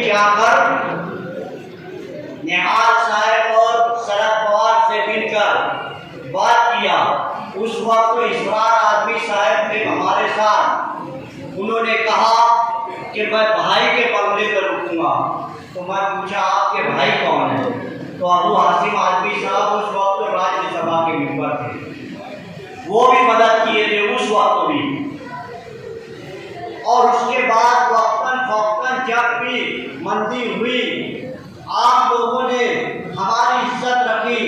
जाकर निहाल साहब और शरद पवार से मिलकर बात किया। उस वक्त इसरार आदमी साहब थे हमारे साथ। उन्होंने कहा कि मैं भाई के बंगले पर रुकूंगा। तो मैं पूछा आपके भाई कौन है? तो अबू हाशिम आदमी साहब उस वक्त राज्यसभा के मेंबर थे, वो भी मदद किए थे उस वक्त भी। और उसके बाद वक्तन फौक्तन जब भी मंदी हुई, आप लोगों ने हमारी इज्जत रखी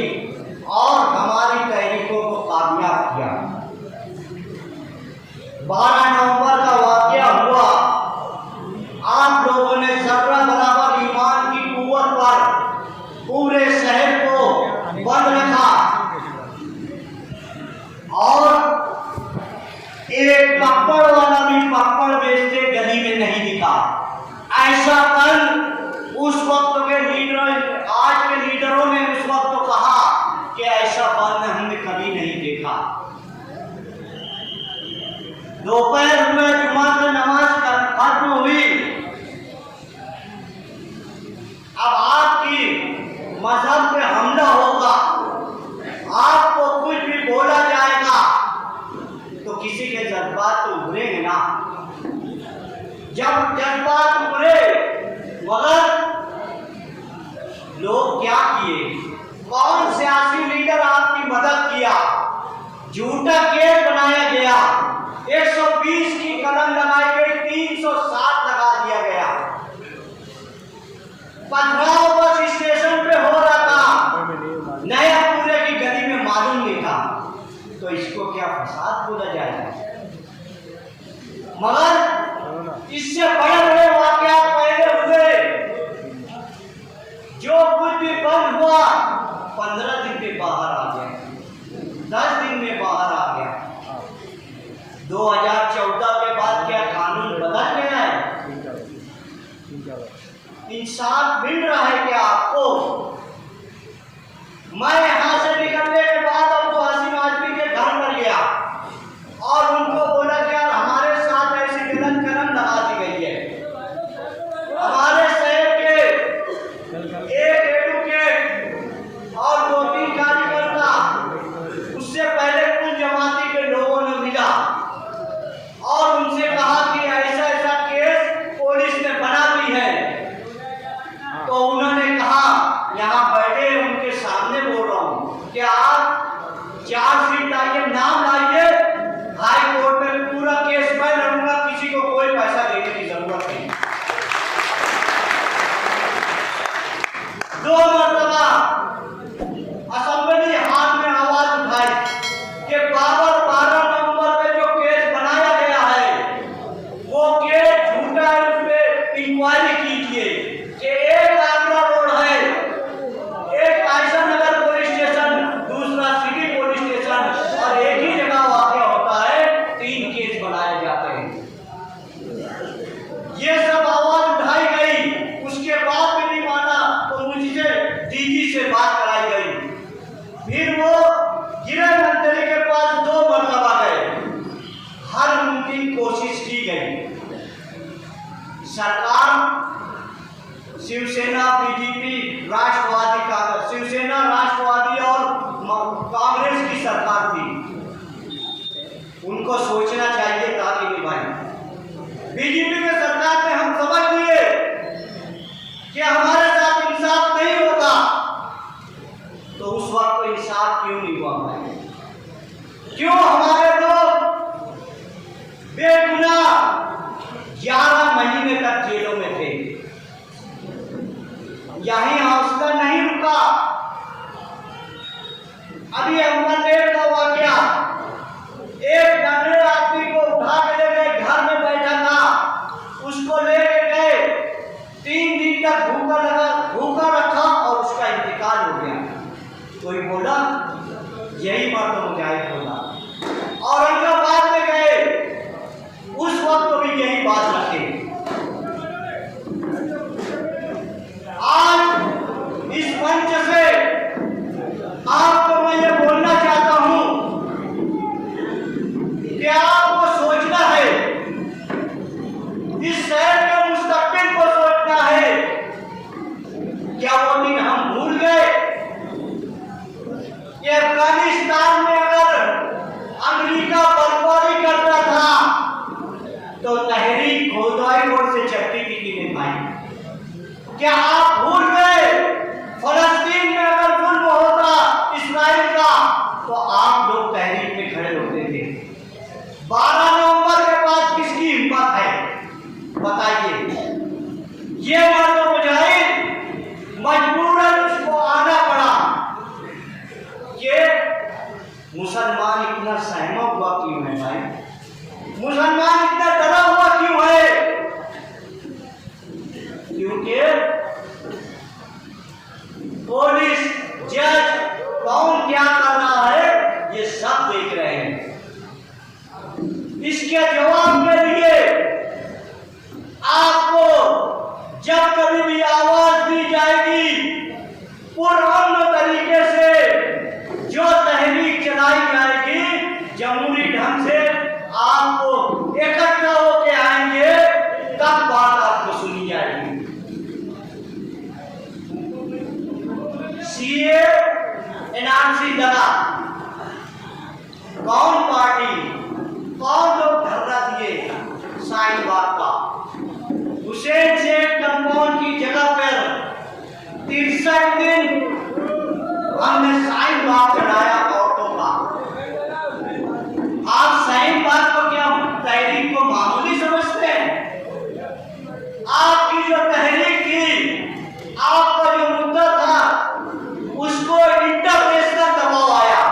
और हमारी तहरीकों को कामयाब किया। 12 नवंबर का वाकया हुआ, आप लोगों ने जर्रा बराबर ईमान की कुव्वत पर पूरे शहर को बंद रखा और एक पकड़ वाला भी पकड़ बेचते गली में नहीं दिखा। ऐसा कल उस वक्त के लीडर, आज के लीडरों ने उस वक्त तो कहा कि ऐसा बंद हमने कभी नहीं देखा। दोपहर में जुमा की नमाज खत्म हुई। अब आपकी मजहब पे हमला होगा, आपको कुछ भी बोला जाएगा तो किसी के जज्बात तो उभरेंगे ना। जब जज्बात उभरे, मगर लोग क्या किए? कौन सियासी लीडर आपकी मदद किया? झूठा केस बनाया गया, 120 की कलम लगाई गई, 360 लगा दिया गया। पथराव बस स्टेशन पे हो रहा था, नया पूरे की गली में मालूम नहीं था। तो इसको क्या फसाद बोला जाएगा? मगर इससे बड़े बड़े वाकयात पहले हुए। जो कुछ भी बंद हुआ 15 दिन में बाहर आ गया, 10 दिन में बाहर आ गया। 2014 के बाद क्या कानून बदल गया है? इंसाफ मिल रहा है क्या आपको? मैं यहां से निकलने के बाद अबू हाशिम आदमी के घर पर गया और उनको बोला कि यार हमारे साथ ऐसी गलत कलम लगा दी गई है। हमारे शहर के एक एडवोकेट और 2-3 कार्यकर्ता, उससे पहले कुछ जमाती के लोगों ने मिला और उनसे कहा कि ऐसा ऐसा केस पुलिस ने बना दी है। तो उन्होंने कहा, यहाँ बैठे उनके सामने बोल रहा हूँ कि आप चार्जशीट लाइए, नाम लाइए, हाई कोर्ट में पूरा केस मैं लड़ूंगा, किसी को कोई पैसा देने की जरूरत नहीं। 2 मरतबा असेंबली हाल में आवाज उठाई कि 12 नवंबर पे जो केस बनाया गया है वो केस झूठा है, उस पर इंक्वायरी कीजिए कि एक आगरा रोड है, एक आयशा नगर पुलिस स्टेशन, दूसरा सिटी पुलिस स्टेशन, और एक ही जगह वाकया होता है, 3 केस बनाए जाते हैं। ये सब आवाज उठाई गई। उसके बाद भी नहीं माना तो मुझसे डीजी से बात कराई गई। फिर वो गृह मंत्री के पास 2 मरतबा गए, हर मुमकिन कोशिश की गई। सरकार शिवसेना, बीजेपी, राष्ट्रवादी कांग्रेस, शिवसेना, राष्ट्रवादी और कांग्रेस की सरकार थी, उनको सोचना चाहिए था कि नहीं भाई। बीजेपी के सरकार में हम समझ लिए कि हमारे साथ इंसाफ नहीं होगा, तो उस वक्त तो इंसाफ क्यों नहीं हुआ भाई? क्यों हमारे लोग बेगुनाह 11 महीने तक जेलों में थे? यही हौसला नहीं रुका। अभी अमरनेर का वाकया, एक नन्हे आदमी को उठा के ले गए, घर में बैठा था, ये मर्द मुजाहिद मजबूरन उसको आना पड़ा। ये मुसलमान इतना सहमा हुआ क्यों है भाई? मुसलमान इतना डरा हुआ क्यों है? क्योंकि पुलिस, जज, कौन क्या कर रहा है ये सब देख रहे हैं। इसके जवाब के लिए आपको जब कभी भी आवाज दी जाएगी पुरअमन तरीके से जो तहरीक चलाई जाएगी जमहूरी ढंग से, आपको इकट्ठा होके आएंगे तब बात आपको सुनी जाएगी। सीए एनआरसी लगा, कौन पार्टी, कौन लोग धरना दिए शाहीनबाग का? हुसैन शेख कंपाउंड की जगह पर 63 दिन हमने शाहीनबाग चढ़ाया औरतों का। आप शाहीनबाग को क्या तहरीक को मामूली समझते हैं? आपकी जो तहरीक थी, आपका जो मुद्दा था, उसको इंटरनेशनल दबाव आया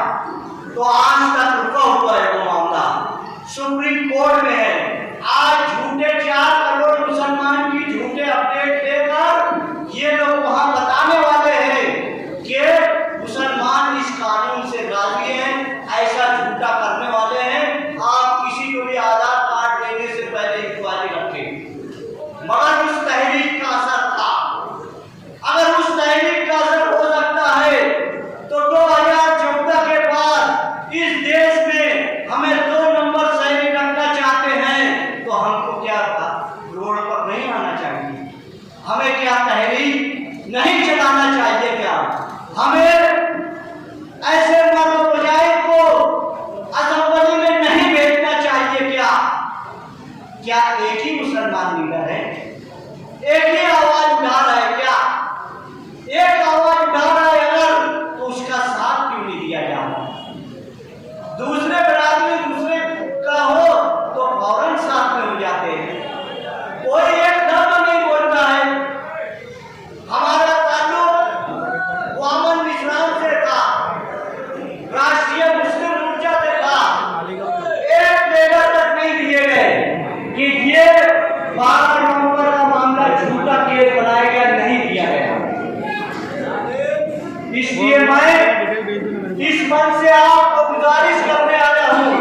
तो आज तक रुका हुआ है वो मामला, सुप्रीम कोर्ट में है। आज झूठे 4 करोड़ मुसलमान की झूठे अपडेट लेकर ये लोग वहां बताने वाले हैं कि मुसलमान इस कानून से राजी हैं, ऐसा झूठा करने वाले हैं। आप किसी को भी आधार कार्ड देने से पहले इंक्वायरी रखें। मगर उस तहरीक का असर था। अगर उस तहरीक का असर हो सकता है तो 2014 के बाद इस देश में हमें 2 नंबर सैनिक रखना चाहते हैं तो हमको क्या रोड पर नहीं आना चाहिए? हमें क्या तहरीक नहीं चलाना चाहिए? क्या हमें ऐसे मर्द मुजाहिद को असेंबली में नहीं भेजना चाहिए? क्या एक ही मुसलमान लीडर है, एक ही आवाज उठा रहा है? क्या एक आवाज उठा रहा है अगर, तो उसका साथ क्यों नहीं दिया जा रहा? दूसरे बरादरी दूसरे का हो तो फौरन साथ में हो जाते हैं। कोई एक धर्म नहीं बोलता है। हमारा ताल्लुक वामन मिश्रान से था, राष्ट्रीय मुस्लिम मोर्चा से था। एक लेटर तक नहीं दिए गए कि ये 12 नवंबर का मामला झूठा केस बनाया गया, नहीं दिया गया। इसलिए मैं इस मंच से आपको गुजारिश करने आया हूं,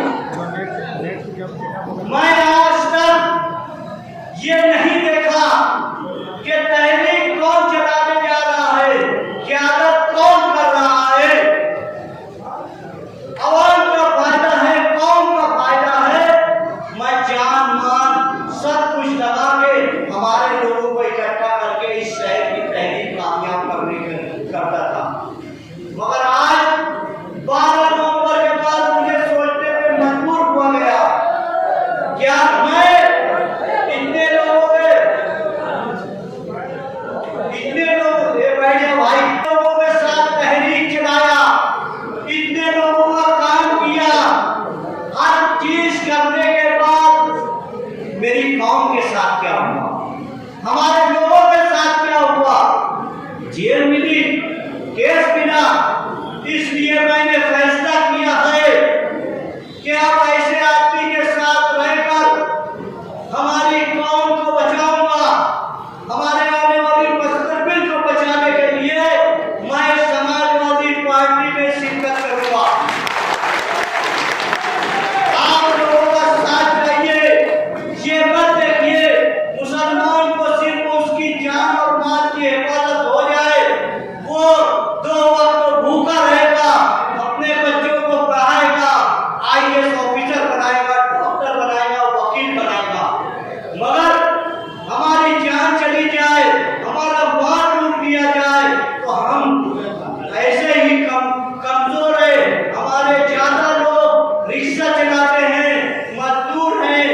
मैं आज तक ये नहीं देखा कि तहरीक कौन चलाने जा रहा है, क़यादत कौन कर रहा है, अवाम का फायदा है, कौम का फायदा है। मैं जान मान सब कुछ लगा के हमारे लोगों को इकट्ठा करके इस शहर की तहरीक कामयाब करता था। मगर आज 12 नवंबर के बाद मुझे सोचने पे मजबूर हुआ गया, क्या मैं इतने लोगों के साथ तहरीक चलाया, इतने लोगों का काम किया, हर चीज करने के बाद मेरी कौम के साथ क्या हुआ, हमारे लोगों के साथ क्या हुआ? जेल मिली, केस मिला। इसलिए मैंने फैसला किया है कि अब ऐसे आदमी के साथ रहकर हमारी कौम को बचाऊंगा, हमारे आने वाली मुस्तकबिल को बचाने के लिए मैं समाजवादी पार्टी में शिरकत करूंगा। आप लोगों का साथ चाहिए। ये मत देखिए मुसलमान को सिर्फ उसकी जान और माल की हिफाजत हो जाए, वो 2 वक्त भूखा रहेगा, अपने बच्चों को पढ़ाएगा, IAS ऑफिसर बनाएगा, डॉक्टर बनाएगा, वकील बनाएगा। मगर हमारी जान चली जाए, हमारा माल लूट लिया जाए तो हम ऐसे ही कमजोर है। हमारे ज्यादा लोग रिक्शा चलाते हैं, मजदूर हैं,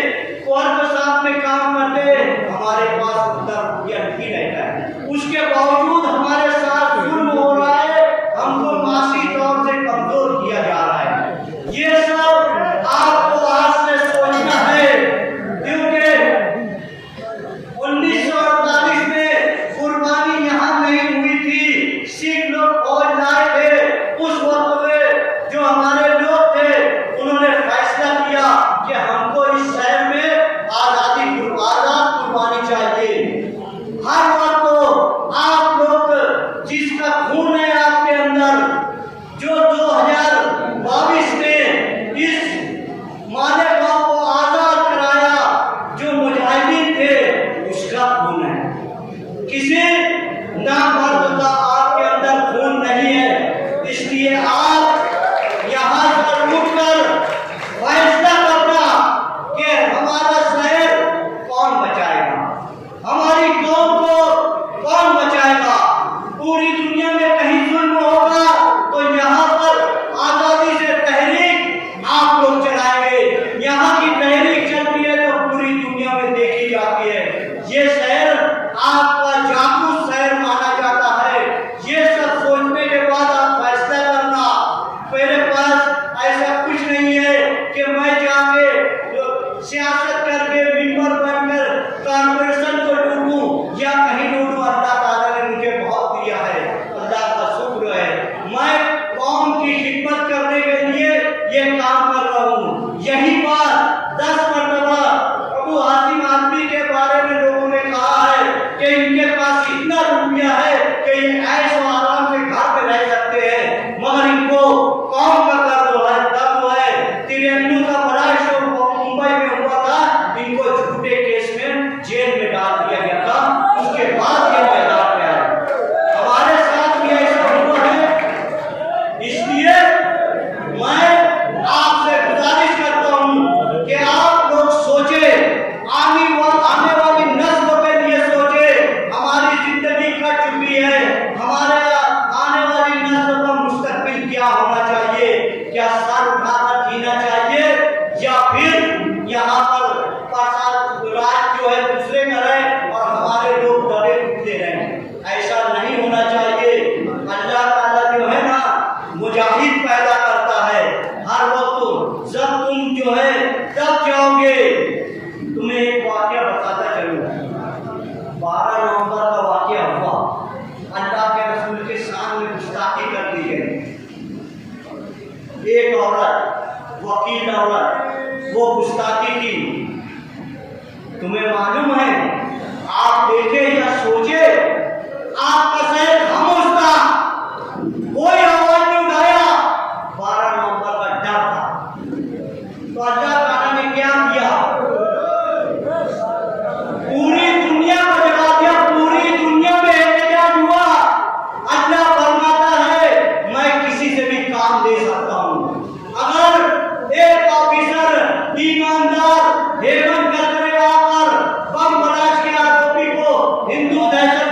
कोर्ट साहब में काम करते हैं, हमारे पास रुपया नहीं रहता है। उसके बावजूद हमारे साथ जुल्म हो रहा है, हमको मासी तौर से कमजोर किया जा रहा है। ये सब आपको आज से सोचना है, क्योंकि 1948 में किसी नामर्द का आपके अंदर खून नहीं है, इसलिए आप यहाँ पर उठकर फैसला करना कि हमारा शहर कौन बचाएगा, हमारी कौम को कौन बचाएगा। पूरी दुनिया में कहीं जुल्म होगा तो यहाँ पर आजादी से तहरीक आप लोग चलाएंगे। यहाँ की तहरीक चल रही है तो पूरी दुनिया में देखी जाती है। ये शहर आपका जासूस शहर माना जाता है। ये सब सोचने के बाद आप फैसला करना। मेरे पास ऐसा कुछ नहीं है कि मैं जाके सियासत करके मेंबर बनकर कॉर्पोरेशन को लूटूं या कहीं लूटूं। अल्लाह ताला ने मुझे बहुत दिया है, अल्लाह का शुक्र है। मैं कौम की खिदमत करने के लिए ये काम कर रहा हूँ। यही बात 10 मरतबा अबू हाशिम आजमी के बारे में लोगों ने कहा है कि इनके पास इतना रुपया है कि ये ऐश और आराम से घर पे रह सकते हैं, मगर इनको कौम का दर्द है, दर्द है। तिरंगू का बड़ा शो मुंबई में हुआ था, इनको झूठे केस में जेल में डाल दिया गया था, उसके बाद ये मैदान में आए। हमारे साथ भी ऐसा हुआ है। इसलिए मैं आपसे गुजारिश करता हूँ कि आप लोग सोचे, आने वाली नस्ल के लिए सोचे। हमारी जिंदगी कट चुकी है, हमारे आने वाली नस्ल का मुस्तकबिल क्या होना चाहिए। क्या सर उठाकर जीना चाहिए या फिर यहाँ पर राज जो है दूसरे का रहे और हमारे लोग दबे उठते रहे। ऐसा नहीं होना चाहिए। अल्लाह ताला जो है ना मुजाहिद पैदा करता है। हर वक्त जब तुम जो है तब जाओगे। तुम्हें एक वाक्य बताता चलूं। 12 नवंबर का वाक्य हुआ। अल्लाह के रसूल के सामने गुस्ताखी कर दी है। एक औरत, वकील औरत, वो गुस्ताखी की। तुम्हें मालूम है, आप देखे या सोचे, आपका शहर खामोश था, कोई आवाज नहीं उठाया। 12 नवंबर का डर था। तो अल्लाह ताला ने क्या किया? पूरी दुनिया को जगा दिया, पूरी दुनिया में एहतजाज हुआ। अल्लाह फरमाता है मैं किसी से भी काम ले सकता हूँ। अगर एक ऑफिसर ईमानदार हेमंत करकरे आकर बम बनाश के आरोपी को हिंदू दहशत